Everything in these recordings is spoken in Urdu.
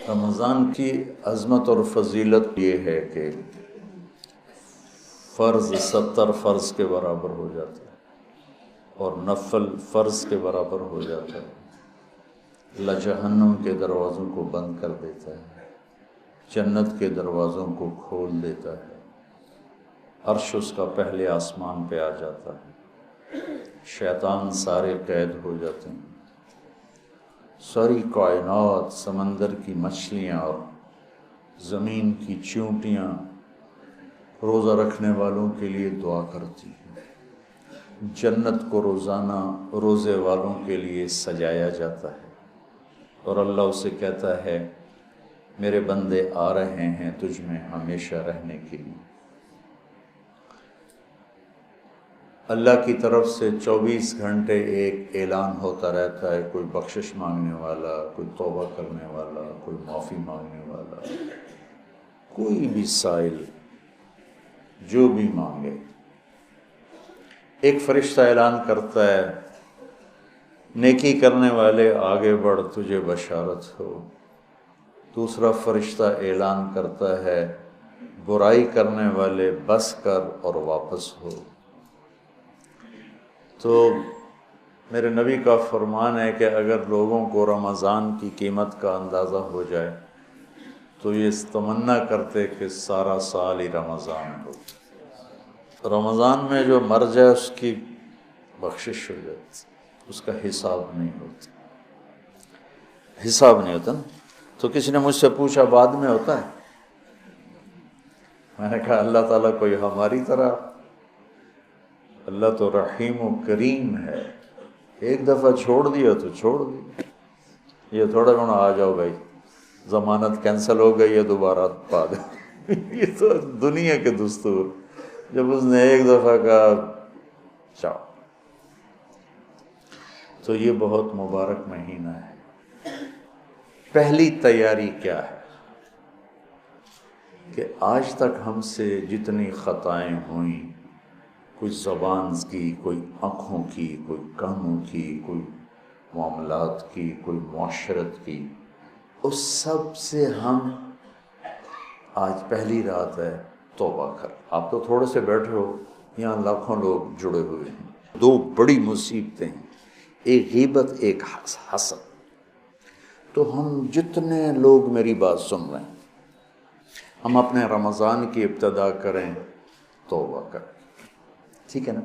رمضان کی عظمت اور فضیلت یہ ہے کہ فرض 70 فرض کے برابر ہو جاتا ہے اور نفل فرض کے برابر ہو جاتا ہے۔ اللہ جہنم کے دروازوں کو بند کر دیتا ہے، جنت کے دروازوں کو کھول دیتا ہے، عرش اس کا پہلے آسمان پہ آ جاتا ہے، شیطان سارے قید ہو جاتے ہیں، ساری کائنات، سمندر کی مچھلیاں اور زمین کی چیونٹیاں روزہ رکھنے والوں کے لیے دعا کرتی ہیں، جنت کو روزانہ روزے والوں کے لیے سجایا جاتا ہے اور اللہ اسے کہتا ہے میرے بندے آ رہے ہیں تجھ میں ہمیشہ رہنے کے لیے۔ اللہ کی طرف سے 24 گھنٹے ایک اعلان ہوتا رہتا ہے، کوئی بخشش مانگنے والا، کوئی توبہ کرنے والا، کوئی معافی مانگنے والا، کوئی بھی سائل جو بھی مانگے، ایک فرشتہ اعلان کرتا ہے نیکی کرنے والے آگے بڑھ تجھے بشارت ہو، دوسرا فرشتہ اعلان کرتا ہے برائی کرنے والے بس کر اور واپس ہو۔ تو میرے نبی کا فرمان ہے کہ اگر لوگوں کو رمضان کی قیمت کا اندازہ ہو جائے تو یہ تمنا کرتے کہ سارا سال ہی رمضان ہو، رمضان میں جو مر جائے اس کی بخشش ہو جاتی، اس کا حساب نہیں ہوتا نا۔ تو کسی نے مجھ سے پوچھا بعد میں ہوتا ہے؟ میں نے کہا اللہ تعالیٰ کوئی ہماری طرح، اللہ تو رحیم و کریم ہے، ایک دفعہ چھوڑ دیا تو چھوڑ دیا، یہ تھوڑا ہونا آ جاؤ بھائی ضمانت کینسل ہو گئی ہے دوبارہ پا دے یہ تو دنیا کے دستور، جب اس نے ایک دفعہ کہا چاؤ۔ تو یہ بہت مبارک مہینہ ہے۔ پہلی تیاری کیا ہے کہ آج تک ہم سے جتنی خطائیں ہوئیں، کوئی زبان کی، کوئی آنکھوں کی، کوئی کانوں کی، کوئی معاملات کی، کوئی معاشرت کی، اس سب سے ہم آج پہلی رات ہے توبہ کر۔ آپ تو تھوڑے سے بیٹھے ہو، یہاں لاکھوں لوگ جڑے ہوئے ہیں۔ دو بڑی مصیبتیں ہیں، ایک غیبت، ایک حسد۔ تو ہم جتنے لوگ میری بات سن رہے ہیں، ہم اپنے رمضان کی ابتدا کریں توبہ کریں، ٹھیک ہے نا؟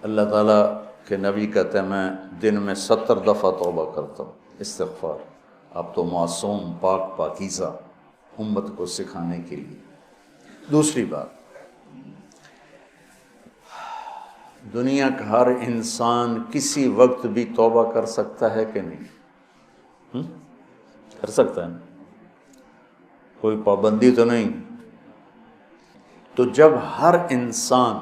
اللہ تعالیٰ کے نبی کہتے ہیں میں دن میں 70 دفعہ توبہ کرتا ہوں، استغفار۔ آپ تو معصوم، پاک پاکیزہ، امت کو سکھانے کے لیے۔ دوسری بات، دنیا کا ہر انسان کسی وقت بھی توبہ کر سکتا ہے کہ نہیں؟ کر سکتا ہے نا؟ کوئی پابندی تو نہیں۔ تو جب ہر انسان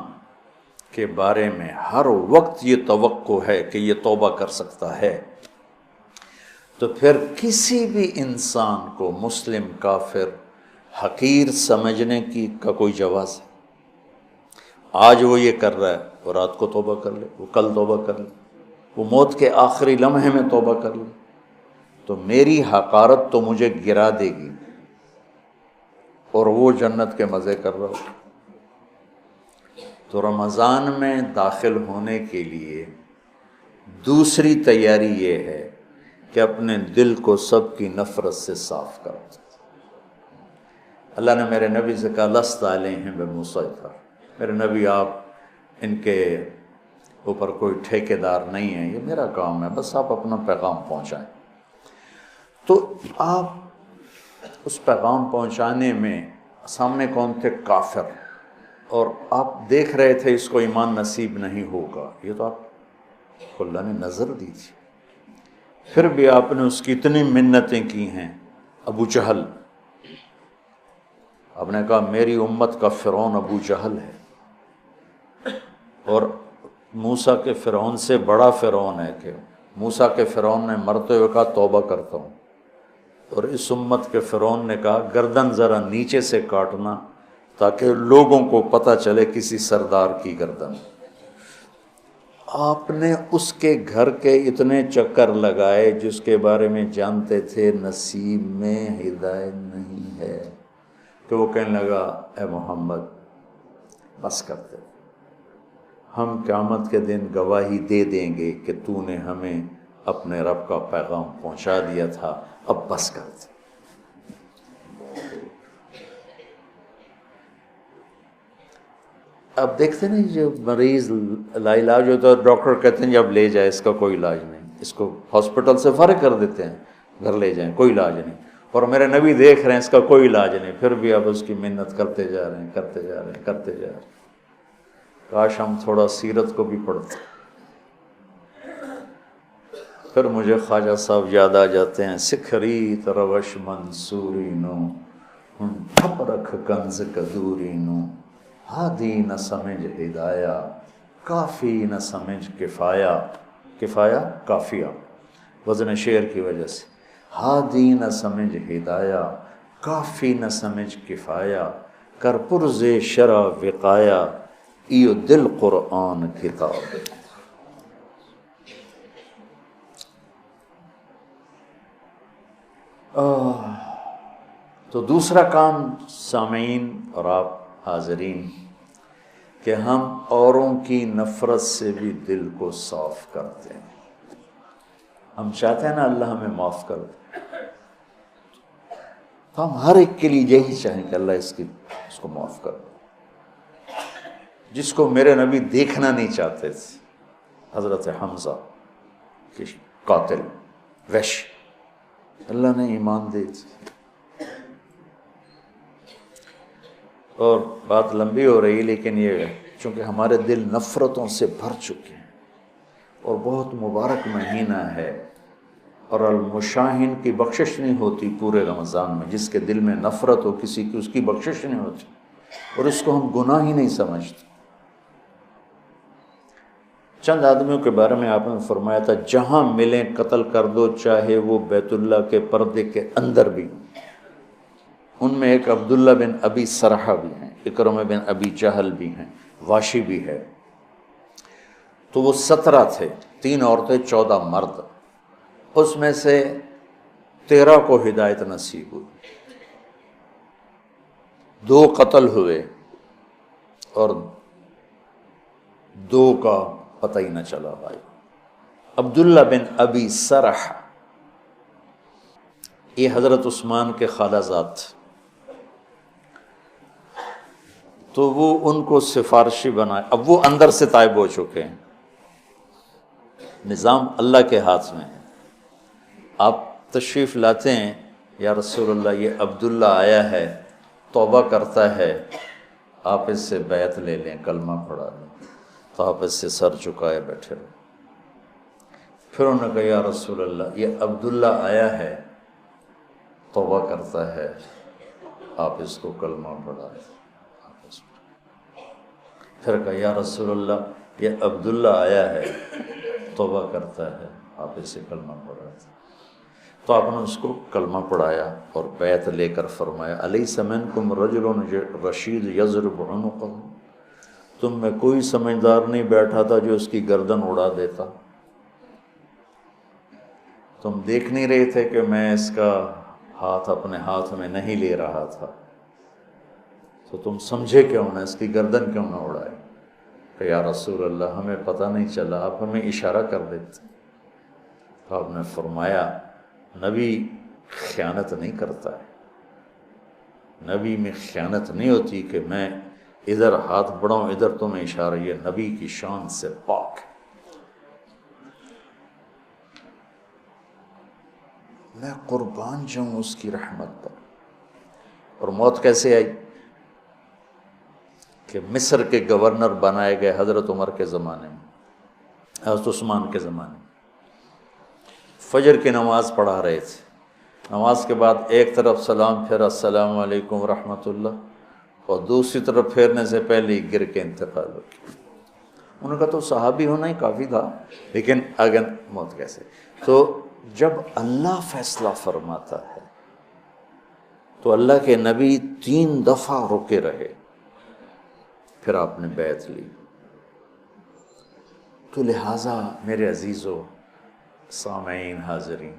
کے بارے میں ہر وقت یہ توقع ہے کہ یہ توبہ کر سکتا ہے، تو پھر کسی بھی انسان کو مسلم، کافر، حقیر سمجھنے کا کوئی جواز ہے؟ آج وہ یہ کر رہا ہے، وہ رات کو توبہ کر لے، وہ کل توبہ کر لے، وہ موت کے آخری لمحے میں توبہ کر لے، تو میری حقارت تو مجھے گرا دے گی اور وہ جنت کے مزے کر رہا ہو۔ تو رمضان میں داخل ہونے کے لیے دوسری تیاری یہ ہے کہ اپنے دل کو سب کی نفرت سے صاف کرو۔ اللہ نے میرے نبی سے کہا لست علیہم بمسیطر، میرے نبی آپ ان کے اوپر کوئی ٹھیکیدار نہیں ہیں، یہ میرا کام ہے، بس آپ اپنا پیغام پہنچائیں۔ تو آپ اس پیغام پہنچانے میں سامنے کون تھے؟ کافر، اور آپ دیکھ رہے تھے اس کو ایمان نصیب نہیں ہوگا، یہ تو آپ کو اللہ نے نظر دی تھی، پھر بھی آپ نے اس کی اتنی منتیں کی ہیں۔ ابو جہل، آپ نے کہا میری امت کا فرعون ابو جہل ہے، اور موسیٰ کے فرعون سے بڑا فرعون ہے کہ موسیٰ کے فرعون نے مرتے ہوئے کہا توبہ کرتا ہوں، اور اس امت کے فرعون نے کہا گردن ذرا نیچے سے کاٹنا تاکہ لوگوں کو پتہ چلے کسی سردار کی گردن۔ آپ نے اس کے گھر کے اتنے چکر لگائے جس کے بارے میں جانتے تھے نصیب میں ہدایت نہیں ہے، کہ وہ کہنے لگا اے محمد بس کرتے، ہم قیامت کے دن گواہی دے دیں گے کہ تو نے ہمیں اپنے رب کا پیغام پہنچا دیا تھا، اب بس کرتے۔ اب دیکھتے نہیں جو مریض لا علاج ہوتا ہے ڈاکٹر کہتے ہیں جب لے جائے، اس کا کوئی علاج نہیں، اس کو ہاسپٹل سے فارغ کر دیتے ہیں، گھر لے جائیں، کوئی علاج نہیں، اور میرے نبی دیکھ رہے ہیں اس کا کوئی علاج نہیں، پھر بھی اب اس کی محنت کرتے جا رہے ہیں، کرتے جا رہے ہیں، کرتے جا رہے ہیں۔ کاش ہم تھوڑا سیرت کو بھی پڑھتے۔ پھر مجھے خواجہ صاحب یاد آ جاتے ہیں، سکھری روش منصوری نو ہن ٹھپ رکھ کنز کدوری نو، ہادی نہ سمجھ ہدایہ کافی نہ سمجھ کفایہ، کفایہ کافیہ وزن شعر کی وجہ سے، ہادی نہ سمجھ ہدایہ کافی نہ سمجھ کفایہ، کر پرز شرع وقایہ ایو دل قرآن کتاب۔ تو دوسرا کام سامعین اور آپ حاضرین کہ ہم اوروں کی نفرت سے بھی دل کو صاف کرتے ہیں۔ ہم چاہتے ہیں نا اللہ ہمیں معاف کر دے، تو ہم ہر ایک کے لیے یہی چاہیں کہ اللہ اس کو معاف کر دے۔ جس کو میرے نبی دیکھنا نہیں چاہتے تھے، حضرت حمزہ کے قاتل وحش، اللہ نے ایمان دے دی۔ اور بات لمبی ہو رہی لیکن یہ چونکہ ہمارے دل نفرتوں سے بھر چکے ہیں، اور بہت مبارک مہینہ ہے، اور المشاہین کی بخشش نہیں ہوتی پورے رمضان میں، جس کے دل میں نفرت ہو کسی کی اس کی بخشش نہیں ہوتی، اور اس کو ہم گناہ ہی نہیں سمجھتے۔ چند آدمیوں کے بارے میں آپ نے فرمایا تھا جہاں ملیں قتل کر دو، چاہے وہ بیت اللہ کے پردے کے اندر بھی۔ ان میں ایک عبداللہ بن ابی سرحہ بھی ہیں، اکرمہ بن ابی جہل بھی ہیں، واشی بھی ہے۔ تو وہ 17 تھے، 3 عورتیں 14 مرد، اس میں سے 13 کو ہدایت نصیب ہوئی، 2 قتل ہوئے اور 2 کا پتہ ہی نہ چلا بھائی۔ عبداللہ بن ابی سرح یہ حضرت عثمان کے خالہ زاد تھے، تو وہ ان کو سفارشی بنائے۔ اب وہ اندر سے طائب ہو چکے ہیں، نظام اللہ کے ہاتھ میں ہے۔ آپ تشریف لاتے ہیں، یا رسول اللہ یہ عبداللہ آیا ہے، توبہ کرتا ہے، آپ اس سے بیعت لے لیں، کلمہ پڑھا لیں، تو آپ اس سے سر چکائے بیٹھے رہے۔ پھر انہوں نے کہا یا رسول اللہ یہ عبداللہ آیا ہے، توبہ کرتا ہے، آپ اس کو کلمہ پڑھا لیں۔ پھر کہا یا رسول اللہ یہ عبداللہ آیا ہے، توبہ کرتا ہے، آپ اسے کلمہ پڑھا دیں۔ تو آپ نے اس کو کلمہ پڑھایا اور بیعت لے کر فرمایا الیس منکم رجل رشید یضرب عنقہ، تم میں کوئی سمجھدار نہیں بیٹھا تھا جو اس کی گردن اڑا دیتا؟ تم دیکھ نہیں رہے تھے کہ میں اس کا ہاتھ اپنے ہاتھ میں نہیں لے رہا تھا، تو تم سمجھے کیوں نہ، اس کی گردن کیوں نہ اڑائے؟ کہ یا رسول اللہ ہمیں پتہ نہیں چلا، آپ ہمیں اشارہ کر دیتے۔ تو آپ نے فرمایا نبی خیانت نہیں کرتا ہے، نبی میں خیانت نہیں ہوتی کہ میں ادھر ہاتھ بڑھاؤں ادھر تمہیں اشارہ، یہ نبی کی شان سے پاک ہے۔ میں قربان جاؤں اس کی رحمت پر۔ اور موت کیسے آئی؟ کہ مصر کے گورنر بنائے گئے حضرت عمر کے زمانے میں، حضرت عثمان کے زمانے میں، فجر کی نماز پڑھا رہے تھے، نماز کے بعد ایک طرف سلام پھیرا السلام علیکم ورحمۃ اللہ، اور دوسری طرف پھیرنے سے پہلے ہی گر کے انتقال ہو گیا۔ انہوں نے کہا تو صحابی ہونا ہی کافی تھا، لیکن اگر موت کیسے؟ تو جب اللہ فیصلہ فرماتا ہے تو اللہ کے نبی 3 دفعہ رکے رہے، پھر آپ نے بیعت لی۔ تو لہٰذا میرے عزیزو، سامعین، حاضرین،